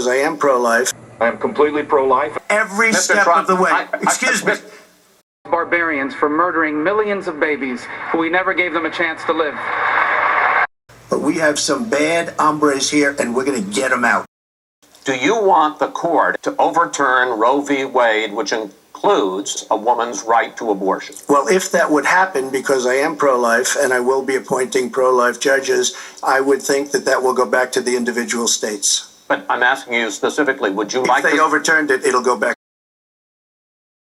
because I am pro-life. I am completely pro-life. Every step of the way. Excuse me. Barbarians for murdering millions of babies who we never gave them a chance to live. But we have some bad hombres here, and we're going to get them out. Do you want the court to overturn Roe v. Wade, which includes a woman's right to abortion? Well, if that would happen, because I am pro-life and I will be appointing pro-life judges, I would think that that will go back to the individual states. But I'm asking you specifically, would you like if they overturned it, it'll go back.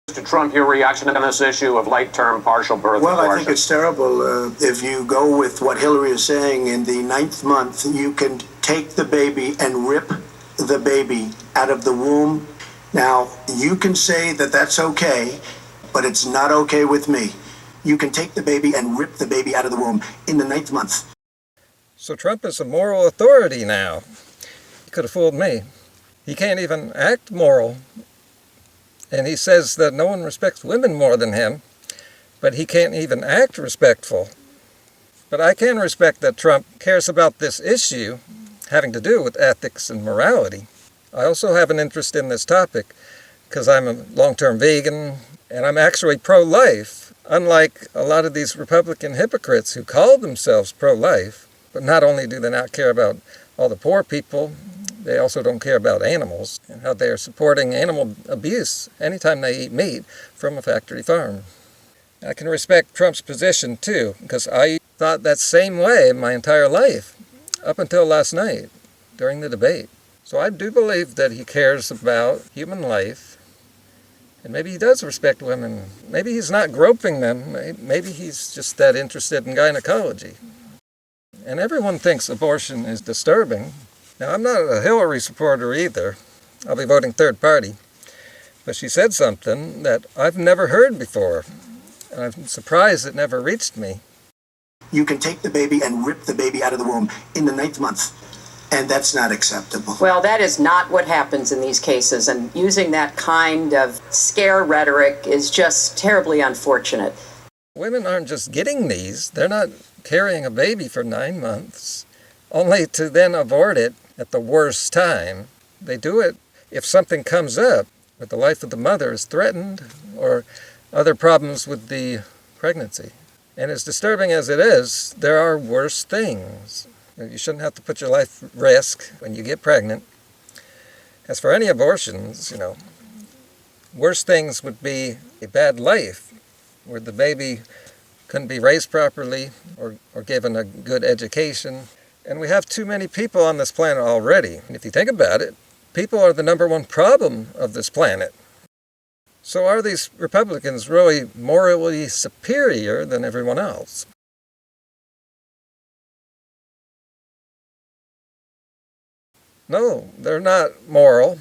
Mr. Trump, your reaction on this issue of late-term partial birth Well, abortion? I think it's terrible. If you go with what Hillary is saying, in the 9th month, you can take the baby and rip the baby out of the womb. Now, you can say that that's okay, but it's not okay with me. You can take the baby and rip the baby out of the womb in the 9th month. So Trump is a moral authority now. He could have fooled me. He can't even act moral. And he says that no one respects women more than him, but he can't even act respectful. But I can respect that Trump cares about this issue having to do with ethics and morality. I also have an interest in this topic because I'm a long-term vegan and I'm actually pro-life, unlike a lot of these Republican hypocrites who call themselves pro-life, but not only do they not care about all the poor people, they also don't care about animals and how they are supporting animal abuse anytime they eat meat from a factory farm. I can respect Trump's position too, because I thought that same way my entire life, up until last night during the debate. So I do believe that he cares about human life, and maybe he does respect women. Maybe he's not groping them, maybe he's just that interested in gynecology. And everyone thinks abortion is disturbing. Now, I'm not a Hillary supporter either. I'll be voting third party. But she said something that I've never heard before, and I'm surprised it never reached me. You can take the baby and rip the baby out of the womb in the 9th month, and that's not acceptable. Well, that is not what happens in these cases, and using that kind of scare rhetoric is just terribly unfortunate. Women aren't just getting these. They're not carrying a baby for 9 months, only to then abort it at the worst time. They do it if something comes up, where the life of the mother is threatened, or other problems with the pregnancy. And as disturbing as it is, there are worse things. You shouldn't have to put your life at risk when you get pregnant. As for any abortions, worse things would be a bad life, where the baby couldn't be raised properly or given a good education. And we have too many people on this planet already. And if you think about it, people are the #1 problem of this planet. So are these Republicans really morally superior than everyone else? No, they're not moral.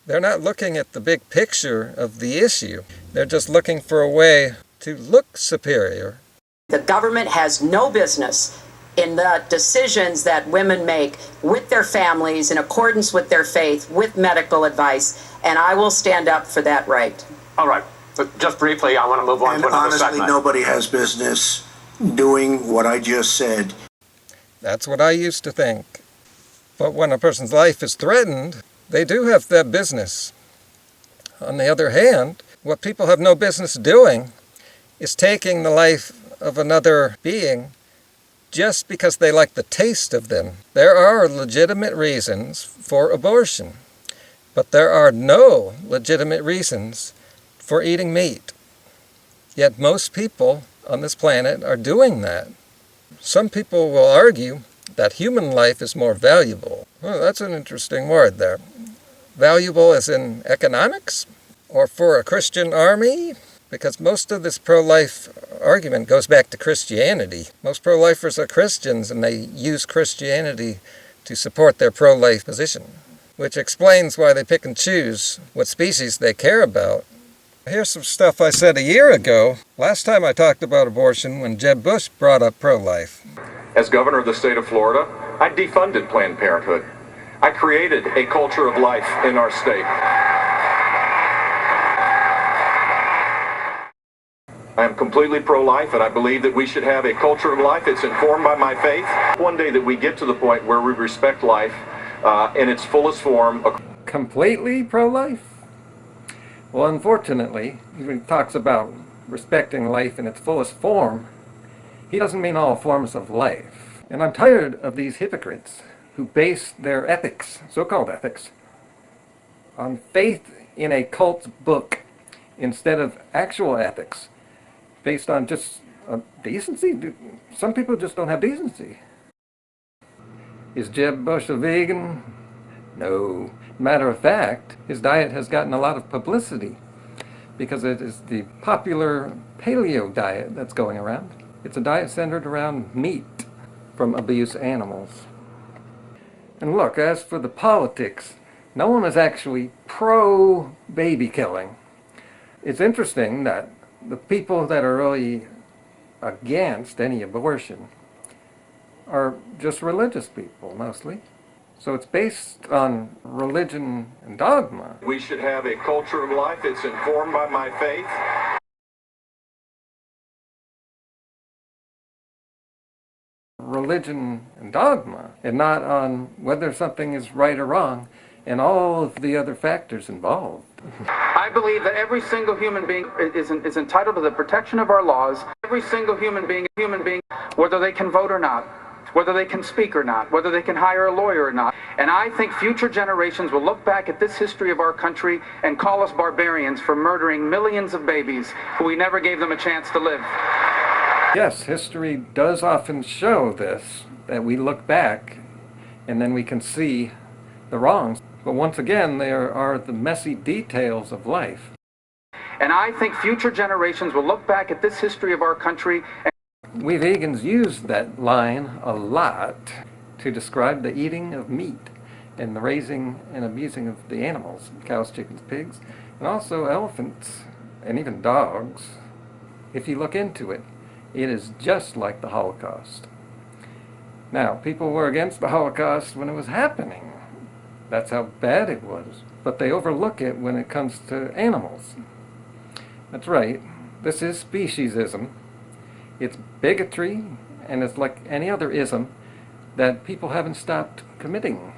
They're not looking at the big picture of the issue. They're just looking for a way to look superior. The government has no business in the decisions that women make with their families in accordance with their faith, with medical advice, and I will stand up for that right. All right, but just briefly, I want to move on to another segment. And honestly, nobody has business doing what I just said. That's what I used to think. But when a person's life is threatened, they do have that business. On the other hand, what people have no business doing is taking the life of another being just because they like the taste of them. There are legitimate reasons for abortion, but there are no legitimate reasons for eating meat. Yet most people on this planet are doing that. Some people will argue that human life is more valuable. Well, that's an interesting word there. Valuable as in economics? Or for a Christian army? Because most of this pro-life argument goes back to Christianity. Most pro-lifers are Christians, and they use Christianity to support their pro-life position, which explains why they pick and choose what species they care about. Here's some stuff I said a year ago, last time I talked about abortion, when Jeb Bush brought up pro-life. As governor of the state of Florida, I defunded Planned Parenthood. I created a culture of life in our state. I am completely pro-life, and I believe that we should have a culture of life that's informed by my faith. One day that we get to the point where we respect life in its fullest form. completely pro-life? Well, unfortunately, when he talks about respecting life in its fullest form, he doesn't mean all forms of life. And I'm tired of these hypocrites who base their ethics, so-called ethics, on faith in a cult's book instead of actual ethics based on just decency. Some people just don't have decency. Is Jeb Bush a vegan? No. Matter of fact, his diet has gotten a lot of publicity because it is the popular paleo diet that's going around. It's a diet centered around meat from abused animals. And look, as for the politics, no one is actually pro-baby killing. It's interesting that the people that are really against any abortion are just religious people, mostly. So it's based on religion and dogma. We should have a culture of life. It's informed by my faith. Religion and dogma, and not on whether something is right or wrong, and all of the other factors involved. I believe that every single human being is entitled to the protection of our laws. Every single human being, whether they can vote or not, whether they can speak or not, whether they can hire a lawyer or not. And I think future generations will look back at this history of our country and call us barbarians for murdering millions of babies who we never gave them a chance to live. Yes, history does often show this, that we look back and then we can see the wrongs. But once again, there are the messy details of life. And I think future generations will look back at this history of our country and we vegans use that line a lot to describe the eating of meat and the raising and abusing of the animals, cows, chickens, pigs, and also elephants and even dogs. If you look into it, it is just like the Holocaust. Now, people were against the Holocaust when it was happening. That's how bad it was. But they overlook it when it comes to animals. That's right. This is speciesism. It's bigotry, and it's like any other ism that people haven't stopped committing.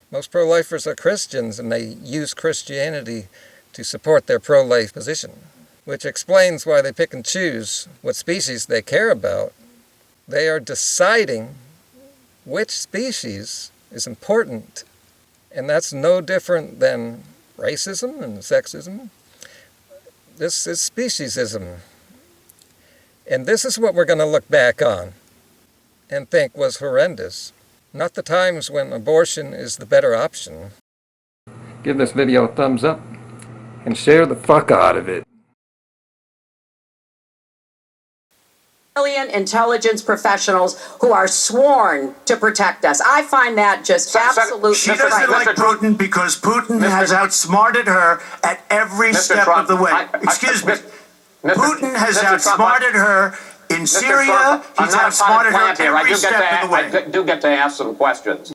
Most pro-lifers are Christians, and they use Christianity to support their pro-life position, which explains why they pick and choose what species they care about. They are deciding which species is important, and that's no different than racism and sexism. This is speciesism. And this is what we're going to look back on and think was horrendous, not the times when abortion is the better option. Give this video a thumbs up and share the fuck out of it. Million intelligence professionals who are sworn to protect us. I find that just absolutely She doesn't like Putin because Putin has outsmarted her at every step of the way. Excuse me. Putin has outsmarted her in Syria. He's outsmarted her every step of the way. I do get to ask some questions.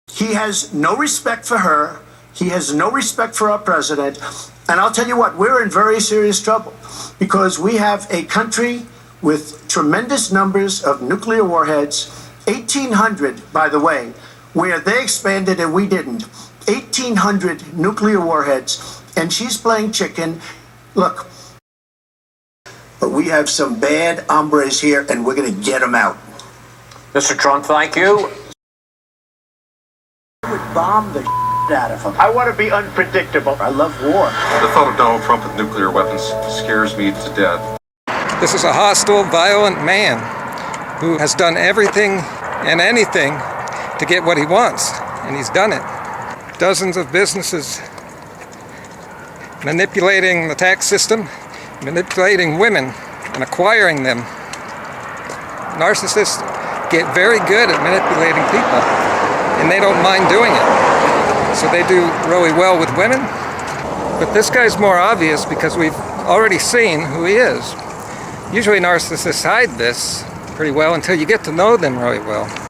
He has no respect for her. He has no respect for our president. And I'll tell you what, we're in very serious trouble because we have a country with tremendous numbers of nuclear warheads, 1,800, by the way, where they expanded and we didn't. 1,800 nuclear warheads, and she's playing chicken. Look, but we have some bad hombres here, and we're going to get them out. Mr. Trump, thank you. I would bomb the out of them. I want to be unpredictable. I love war. The thought of Donald Trump with nuclear weapons scares me to death. This is a hostile, violent man who has done everything and anything to get what he wants, and he's done it. Dozens of businesses manipulating the tax system, manipulating women, and acquiring them. Narcissists get very good at manipulating people, and they don't mind doing it. So they do really well with women. But this guy's more obvious because we've already seen who he is. Usually narcissists hide this pretty well until you get to know them really well.